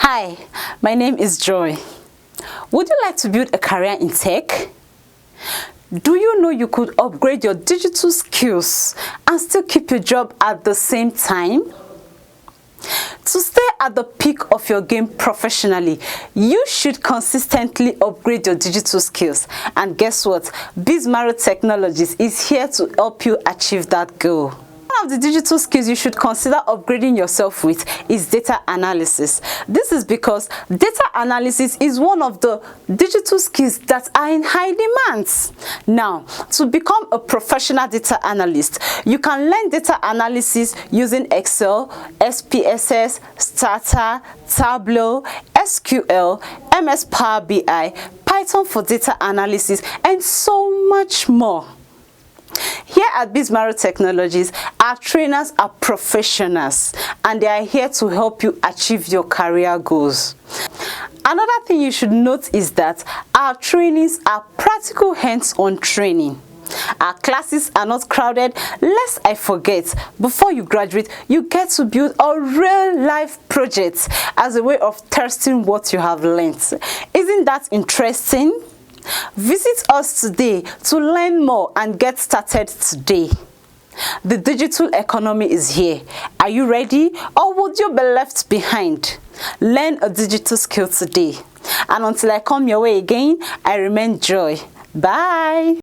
Hi, my name is Joy. Would you like to build a career in tech? Do you know you could upgrade your digital skills and still keep your job at the same time? To stay at the peak of your game professionally, you should consistently upgrade your digital skills. And guess what? Abuja Technologies is here to help you achieve that goal. One of the digital skills you should consider upgrading yourself with is data analysis. This is because data analysis is one of the digital skills that are in high demand. Now, to become a professional data analyst, you can learn data analysis using Excel, SPSS, Stata, Tableau, SQL, MS Power BI, Python for data analysis, and so much more. Here at Abuja Technologies, our trainers are professionals and they are here to help you achieve your career goals. Another thing you should note is that our trainings are practical hands-on training. Our classes are not crowded. Lest I forget, before you graduate, you get to build a real-life project as a way of testing what you have learned. Isn't that interesting? Visit us today to learn more and get started today. The digital economy is here. Are you ready, or would you be left behind? Learn a digital skill today. And until I come your way again, I remain Joy. Bye.